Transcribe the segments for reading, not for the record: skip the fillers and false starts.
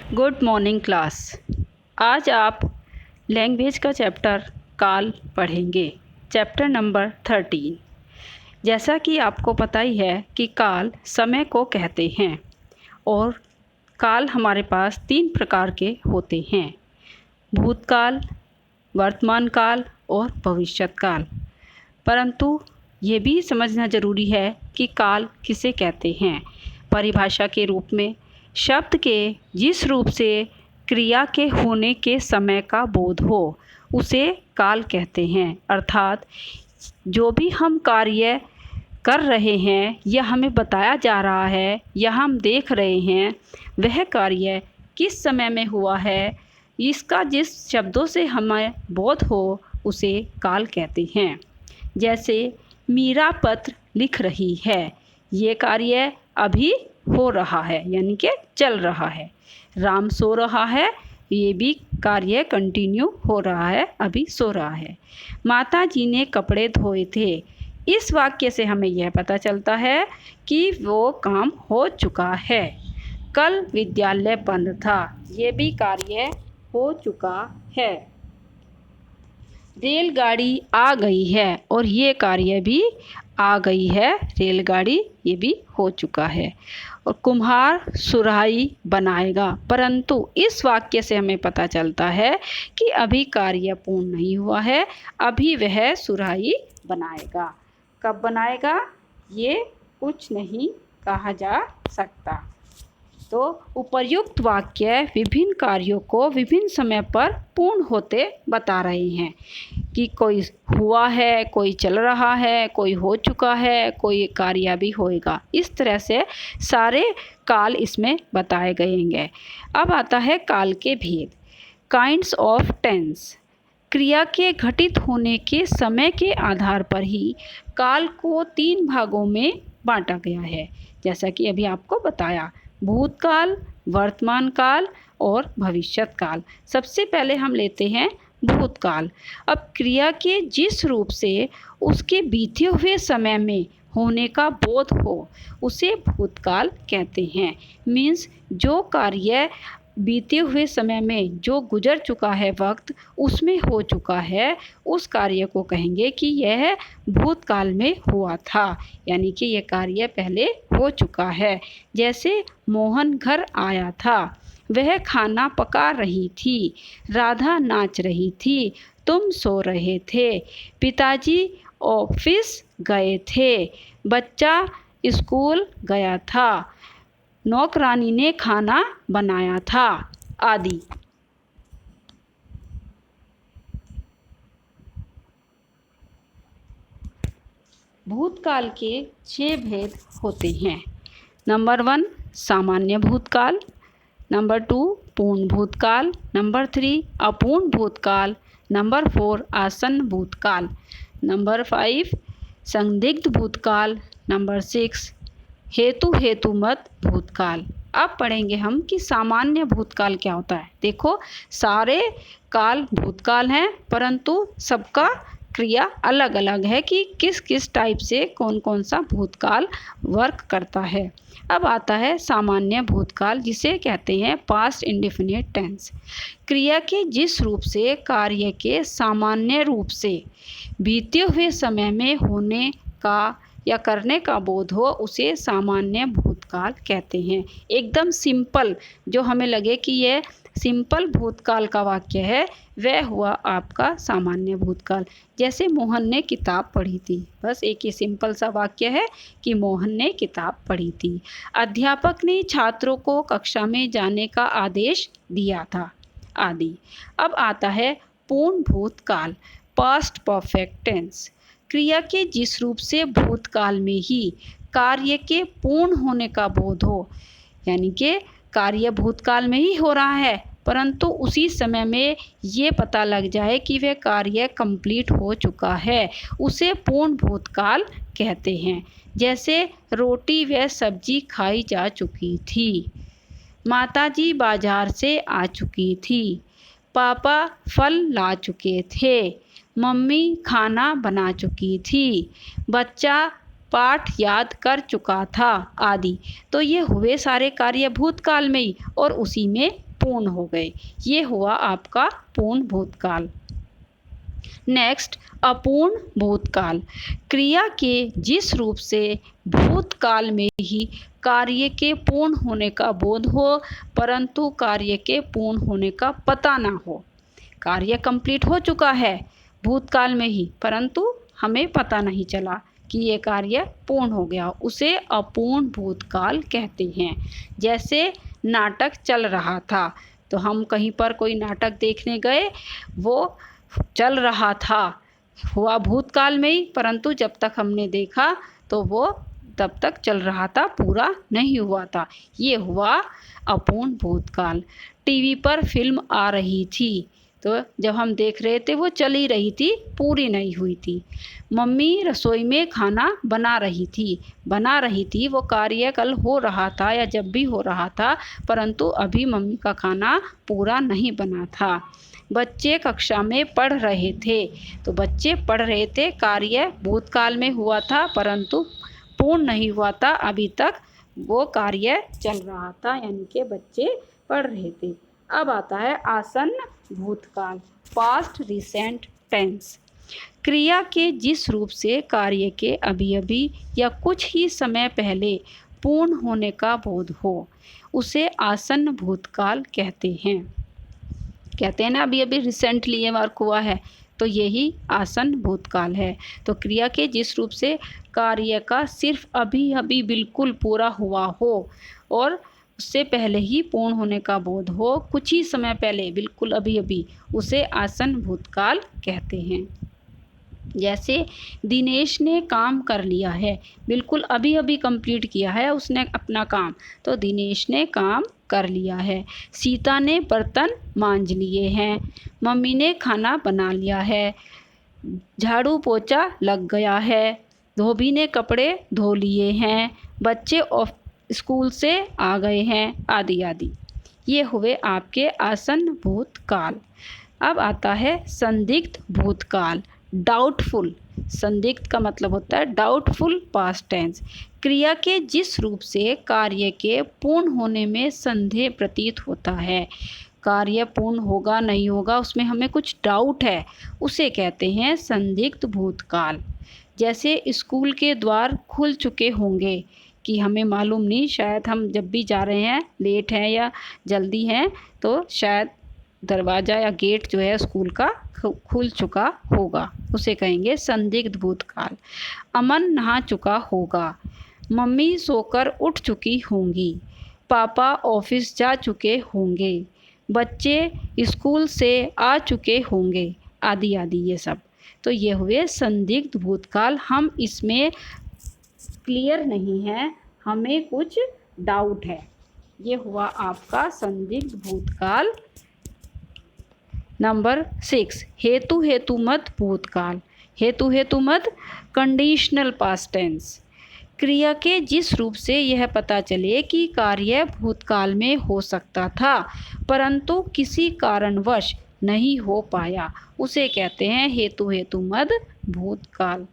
Good morning class. आज आप language का चैप्टर काल पढ़ेंगे, चैप्टर नंबर 13। जैसा कि आपको पता ही है कि काल समय को कहते हैं और काल हमारे पास 3 प्रकार के होते हैं: भूतकाल, वर्तमान काल और भविष्यत काल। परंतु ये भी समझना ज़रूरी है कि काल किसे कहते हैं। परिभाषा के रूप में शब्द के जिस रूप से क्रिया के होने के समय का बोध हो उसे काल कहते हैं। अर्थात जो भी हम कार्य कर रहे हैं या हमें बताया जा रहा है या हम देख रहे हैं वह कार्य किस समय में हुआ है, इसका जिस शब्दों से हमें बोध हो उसे काल कहते हैं। जैसे मीरा पत्र लिख रही है, ये कार्य अभी हो रहा है यानी कि चल रहा है। राम सो रहा है, ये भी कार्य कंटिन्यू हो रहा है, अभी सो रहा है। माता जी ने कपड़े धोए थे, इस वाक्य से हमें यह पता चलता है कि वो काम हो चुका है। कल विद्यालय बंद था, ये भी कार्य हो चुका है। रेलगाड़ी आ गई है और ये कार्य भी आ गई है, रेलगाड़ी ये भी हो चुका है। और कुम्हार सुराही बनाएगा, परंतु इस वाक्य से हमें पता चलता है कि अभी कार्य पूर्ण नहीं हुआ है, अभी वह सुराही बनाएगा। कब बनाएगा ये कुछ नहीं कहा जा सकता। तो उपर्युक्त वाक्य विभिन्न कार्यों को विभिन्न समय पर पूर्ण होते बता रहे हैं कि कोई हुआ है, कोई चल रहा है, कोई हो चुका है, कोई कार्य भी होएगा। इस तरह से सारे काल इसमें बताए गए हैं। अब आता है काल के भेद। Kinds of tense. क्रिया के घटित होने के समय के आधार पर ही काल को 3 भागों में बांटा गया है, जैसा कि अभी आपको बताया: भूतकाल, वर्तमान काल और भविष्यत काल। सबसे पहले हम लेते हैं भूतकाल। अब क्रिया के जिस रूप से उसके बीते हुए समय में होने का बोध हो उसे भूतकाल कहते हैं। मीन्स जो कार्य बीते हुए समय में जो गुजर चुका है, वक्त उसमें हो चुका है, उस कार्य को कहेंगे कि यह भूतकाल में हुआ था, यानी कि यह कार्य पहले हो चुका है। जैसे मोहन घर आया था, वह खाना पका रही थी, राधा नाच रही थी, तुम सो रहे थे, पिताजी ऑफिस गए थे, बच्चा स्कूल गया था, नौकरानी ने खाना बनाया था, आदि। भूतकाल के 6 भेद होते हैं। नंबर 1 सामान्य भूतकाल, नंबर 2 पूर्ण भूतकाल, नंबर 3 अपूर्ण भूतकाल, नंबर 4 आसन्न भूतकाल, नंबर 5 संदिग्ध भूतकाल, नंबर 6 हेतुमत भूतकाल। अब पढ़ेंगे हम कि सामान्य भूतकाल क्या होता है। देखो, सारे काल भूतकाल हैं, परंतु सबका क्रिया अलग अलग है कि किस किस टाइप से कौन कौन सा भूतकाल वर्क करता है। अब आता है सामान्य भूतकाल, जिसे कहते हैं पास्ट इंडेफिनिट टेंस। क्रिया के जिस रूप से कार्य के सामान्य रूप से बीते हुए समय में होने का या करने का बोध हो उसे सामान्य भूतकाल कहते हैं। एकदम सिंपल, जो हमें लगे कि यह सिंपल भूतकाल का वाक्य है, वह हुआ आपका सामान्य भूतकाल। जैसे मोहन ने किताब पढ़ी थी, बस एक ही सिंपल सा वाक्य है कि मोहन ने किताब पढ़ी थी। अध्यापक ने छात्रों को कक्षा में जाने का आदेश दिया था, आदि। अब आता है पूर्ण भूतकाल, पास्ट परफेक्ट टेंस। क्रिया के जिस रूप से भूतकाल में ही कार्य के पूर्ण होने का बोध हो, यानी कि कार्य भूतकाल में ही हो रहा है, परंतु उसी समय में ये पता लग जाए कि वह कार्य कंप्लीट हो चुका है, उसे पूर्ण भूतकाल कहते हैं। जैसे रोटी व सब्जी खाई जा चुकी थी, माताजी बाजार से आ चुकी थी, पापा फल ला चुके थे, मम्मी खाना बना चुकी थी, बच्चा पाठ याद कर चुका था, आदि। तो ये हुए सारे कार्य भूतकाल में ही और उसी में पूर्ण हो गए। ये हुआ आपका पूर्ण भूतकाल। नेक्स्ट, अपूर्ण भूतकाल। क्रिया के जिस रूप से भूतकाल में ही कार्य के पूर्ण होने का बोध हो परंतु कार्य के पूर्ण होने का पता ना हो। कार्य कंप्लीट हो चुका है भूतकाल में ही परंतु हमें पता नहीं चला कि ये कार्य पूर्ण हो गया, उसे अपूर्ण भूतकाल कहते हैं। जैसे नाटक चल रहा था तो हम कहीं पर कोई नाटक देखने गए, वो चल रहा था, हुआ भूतकाल में ही परंतु जब तक हमने देखा तो वो तब तक चल रहा था, पूरा नहीं हुआ था। ये हुआ अपूर्ण भूतकाल। टीवी पर फिल्म आ रही थी तो जब हम देख रहे थे वो चली रही थी, पूरी नहीं हुई थी। मम्मी रसोई में खाना बना रही थी, वो कार्य कल हो रहा था या जब भी हो रहा था परंतु अभी मम्मी का खाना पूरा नहीं बना था। बच्चे कक्षा में पढ़ रहे थे तो बच्चे पढ़ रहे थे, कार्य भूतकाल में हुआ था परंतु पूर्ण नहीं हुआ था, अभी तक वो कार्य चल रहा था यानी कि बच्चे पढ़ रहे थे। अब आता है आसन्न भूतकाल, पास्ट रिसेंट टेंस। क्रिया के जिस रूप से कार्य के अभी अभी या कुछ ही समय पहले पूर्ण होने का बोध हो उसे आसन्न भूतकाल कहते हैं। कहते हैं ना अभी अभी रिसेंटली ये वर्क हुआ है तो यही आसन्न भूतकाल है। तो क्रिया के जिस रूप से कार्य का सिर्फ अभी अभी बिल्कुल पूरा हुआ हो और उससे पहले ही पूर्ण होने का बोध हो, कुछ ही समय पहले बिल्कुल अभी अभी, उसे आसन्न भूतकाल कहते हैं। जैसे दिनेश ने काम कर लिया है, बिल्कुल अभी अभी कंप्लीट किया है उसने अपना काम, तो दिनेश ने काम कर लिया है। सीता ने बर्तन मांज लिए हैं, मम्मी ने खाना बना लिया है, झाड़ू पोछा लग गया है, धोबी ने कपड़े धो लिए हैं, बच्चे स्कूल से आ गए हैं, आदि आदि। ये हुए आपके आसन्न भूतकाल। अब आता है संदिग्ध भूतकाल, डाउटफुल। संदिग्ध का मतलब होता है डाउटफुल पास्ट टेंस। क्रिया के जिस रूप से कार्य के पूर्ण होने में संदेह प्रतीत होता है, कार्य पूर्ण होगा नहीं होगा उसमें हमें कुछ डाउट है, उसे कहते हैं संदिग्ध भूतकाल। जैसे स्कूल के द्वार खुल चुके होंगे कि हमें मालूम नहीं, शायद हम जब भी जा रहे हैं लेट हैं या जल्दी हैं तो शायद दरवाज़ा या गेट जो है स्कूल का खुल चुका होगा, उसे कहेंगे संदिग्ध भूतकाल। अमन नहा चुका होगा, मम्मी सोकर उठ चुकी होंगी, पापा ऑफिस जा चुके होंगे, बच्चे स्कूल से आ चुके होंगे, आदि आदि। ये सब तो ये हुए संदिग्ध भूतकाल। हम इसमें क्लियर नहीं है, हमें कुछ डाउट है। ये हुआ आपका संदिग्ध भूतकाल। नंबर 6, हेतु हेतुमत भूतकाल। हेतु हेतुमत कंडीशनल पास्ट टेंस। क्रिया के जिस रूप से यह पता चले कि कार्य भूतकाल में हो सकता था परंतु किसी कारणवश नहीं हो पाया, उसे कहते हैं हेतु हेतुमत भूतकाल।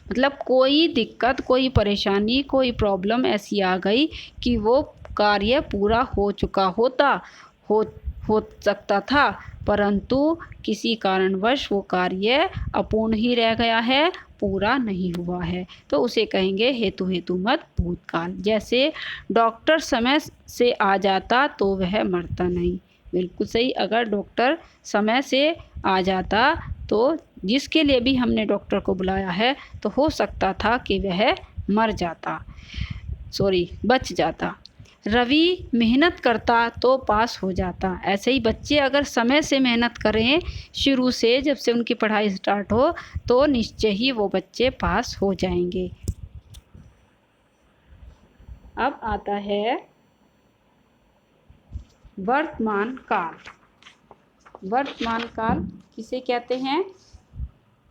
मतलब कोई दिक्कत, कोई परेशानी, कोई प्रॉब्लम ऐसी आ गई कि वो कार्य पूरा हो चुका हो सकता था परंतु किसी कारणवश वो कार्य अपूर्ण ही रह गया है, पूरा नहीं हुआ है, तो उसे कहेंगे हेतु हेतुमत भूतकाल। जैसे डॉक्टर समय से आ जाता तो वह मरता नहीं। बिल्कुल सही, अगर डॉक्टर समय से आ जाता तो जिसके लिए भी हमने डॉक्टर को बुलाया है तो हो सकता था कि वह बच जाता। रवि मेहनत करता तो पास हो जाता। ऐसे ही बच्चे अगर समय से मेहनत करें शुरू से, जब से उनकी पढ़ाई स्टार्ट हो तो निश्चय ही वो बच्चे पास हो जाएंगे। अब आता है वर्तमान काल। वर्तमान काल किसे कहते हैं?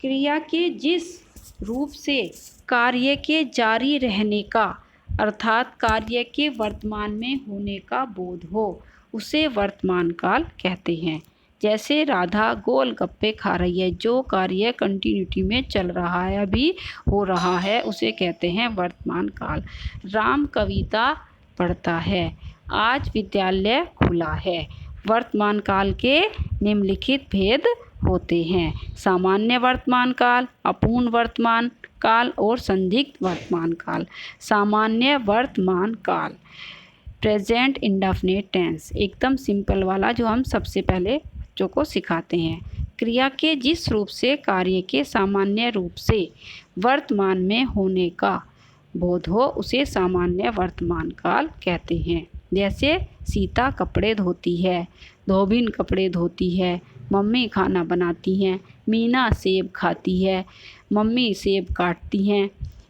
क्रिया के जिस रूप से कार्य के जारी रहने का अर्थात कार्य के वर्तमान में होने का बोध हो उसे वर्तमान काल कहते हैं। जैसे राधा गोलगप्पे खा रही है, जो कार्य कंटिन्यूटी में चल रहा है, अभी हो रहा है, उसे कहते हैं वर्तमान काल। राम कविता पढ़ता है, आज विद्यालय खुला है। वर्तमान काल के निम्नलिखित भेद होते हैं: सामान्य वर्तमान काल, अपूर्ण वर्तमान काल और संदिग्ध वर्तमान काल। सामान्य वर्तमान काल, प्रेजेंट इंडेफिनिट टेंस, एकदम सिंपल वाला जो हम सबसे पहले बच्चों को सिखाते हैं। क्रिया के जिस रूप से कार्य के सामान्य रूप से वर्तमान में होने का बोध हो उसे सामान्य वर्तमान काल कहते हैं। जैसे सीता कपड़े धोती है, धोबिन कपड़े धोती है, मम्मी खाना बनाती हैं, मीना सेब खाती है, मम्मी सेब काटती हैं।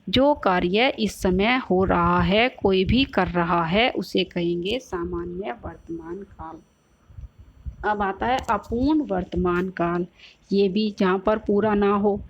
जो कार्य इस समय हो रहा है, कोई भी कर रहा है, उसे कहेंगे सामान्य वर्तमान काल। अब आता है अपूर्ण वर्तमान काल। ये भी जहाँ पर पूरा ना हो,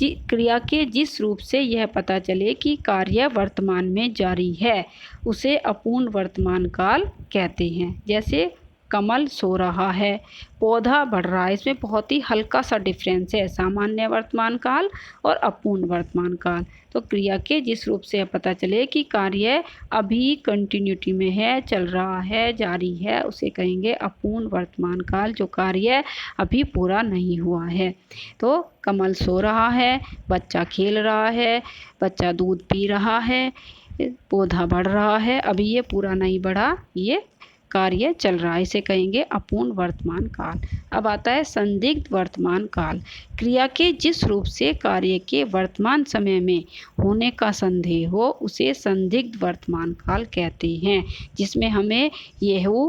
क्रिया के जिस रूप से यह पता चले कि कार्य वर्तमान में जारी है, उसे अपूर्ण वर्तमान काल कहते हैं। जैसे कमल सो रहा है, पौधा बढ़ रहा है। इसमें बहुत ही हल्का सा डिफरेंस है सामान्य वर्तमान काल और अपूर्ण वर्तमान काल। तो क्रिया के जिस रूप से पता चले कि कार्य अभी कंटिन्यूटी में है, चल रहा है, जारी है, उसे कहेंगे अपूर्ण वर्तमान काल, जो कार्य अभी पूरा नहीं हुआ है। तो कमल सो रहा है, बच्चा खेल रहा है, बच्चा दूध पी रहा है, पौधा बढ़ रहा है, अभी ये पूरा नहीं बढ़ा, ये कार्य चल रहा है, इसे कहेंगे अपूर्ण वर्तमान काल। अब आता है संदिग्ध वर्तमान काल। क्रिया के जिस रूप से कार्य के वर्तमान समय में होने का संदेह हो उसे संदिग्ध वर्तमान काल कहते हैं, जिसमें हमें यह हो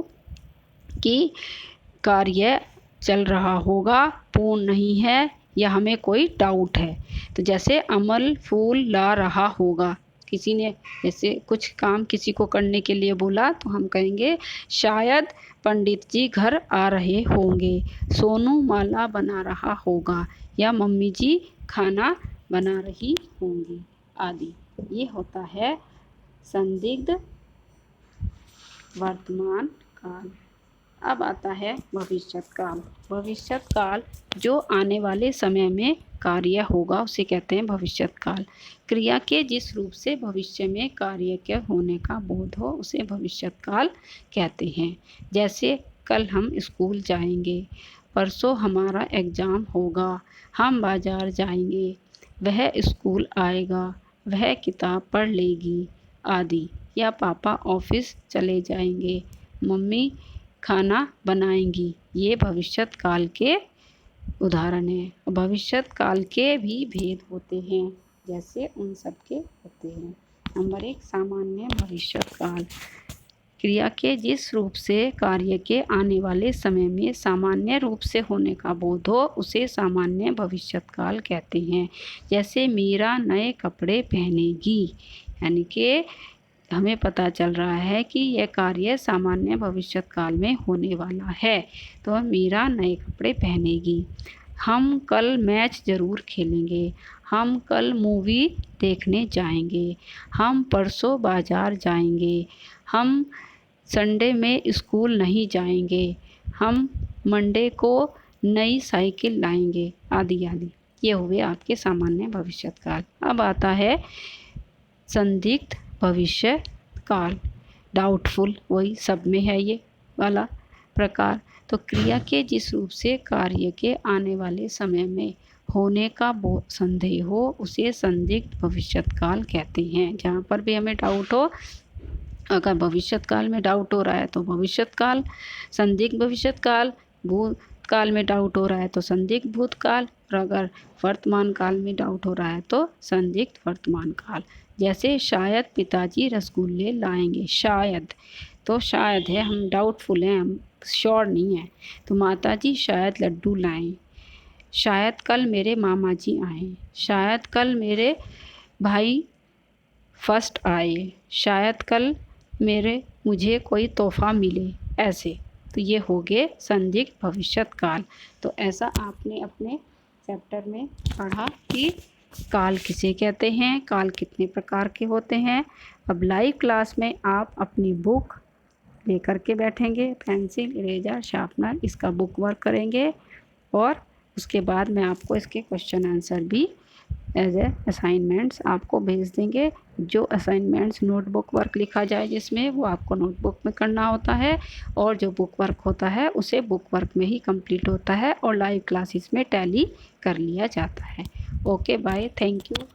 कि कार्य चल रहा होगा, पूर्ण नहीं है, या हमें कोई डाउट है। तो जैसे अमल फूल ला रहा होगा, किसी ने जैसे कुछ काम किसी को करने के लिए बोला तो हम कहेंगे शायद पंडित जी घर आ रहे होंगे, सोनू माला बना रहा होगा, या मम्मी जी खाना बना रही होंगी आदि। ये होता है संदिग्ध वर्तमान काल। अब आता है भविष्यत काल। भविष्यत काल जो आने वाले समय में कार्य होगा उसे कहते हैं भविष्यत काल। क्रिया के जिस रूप से भविष्य में कार्य के होने का बोध हो उसे भविष्यत काल कहते हैं। जैसे कल हम स्कूल जाएंगे, परसों हमारा एग्ज़ाम होगा, हम बाज़ार जाएंगे, वह स्कूल आएगा, वह किताब पढ़ लेगी आदि। या पापा ऑफिस चले जाएंगे, मम्मी खाना बनाएंगी। ये भविष्यत काल के उदाहरण हैं। भविष्यत काल के भी भेद होते हैं, जैसे उन सब के होते हैं। नंबर 1 सामान्य भविष्यत काल। क्रिया के जिस रूप से कार्य के आने वाले समय में सामान्य रूप से होने का बोध हो उसे सामान्य भविष्यत काल कहते हैं। जैसे मीरा नए कपड़े पहनेगी, यानी कि हमें पता चल रहा है कि यह कार्य सामान्य भविष्यत काल में होने वाला है, तो मीरा नए कपड़े पहनेगी। हम कल मैच ज़रूर खेलेंगे, हम कल मूवी देखने जाएंगे, हम परसों बाज़ार जाएंगे, हम संडे में स्कूल नहीं जाएंगे, हम मंडे को नई साइकिल लाएंगे आदि आदि। ये हुए आपके सामान्य भविष्यत काल। अब आता है संदिग्ध भविष्य काल, डाउटफुल, वही सब में है ये वाला प्रकार। तो क्रिया के जिस रूप से कार्य के आने वाले समय में होने का संदेह हो उसे संदिग्ध भविष्यत काल कहते हैं। जहाँ पर भी हमें डाउट हो, अगर भविष्यत काल में डाउट हो रहा है तो भविष्यत काल, संदिग्ध भविष्यत काल, भूतकाल में डाउट हो रहा है तो संदिग्ध भूतकाल, और अगर वर्तमान काल में डाउट हो रहा है तो संदिग्ध वर्तमान काल। जैसे शायद पिताजी रसगुल्ले लाएंगे, शायद, तो शायद है, हम डाउटफुल हैं, हम श्योर नहीं हैं। तो माताजी शायद लड्डू लाएं, शायद कल मेरे मामा जी आएँ, शायद कल मेरे भाई फर्स्ट आए, शायद कल मुझे कोई तोहफ़ा मिले, ऐसे। तो ये हो गए संदिग्ध भविष्यत काल। तो ऐसा आपने अपने चैप्टर में पढ़ा कि काल किसे कहते हैं, काल कितने प्रकार के होते हैं। अब लाइव क्लास में आप अपनी बुक लेकर के बैठेंगे, पेंसिल, इरेजर, शार्पनर, इसका बुक वर्क करेंगे और उसके बाद मैं आपको इसके क्वेश्चन आंसर भी एज ए असाइनमेंट्स आपको भेज देंगे। जो असाइनमेंट्स नोटबुक वर्क लिखा जाए जिसमें, वो आपको नोटबुक में करना होता है, और जो बुक वर्क होता है उसे बुक वर्क में ही कंप्लीट होता है और लाइव क्लासेस में टैली कर लिया जाता है। Okay bye, thank you.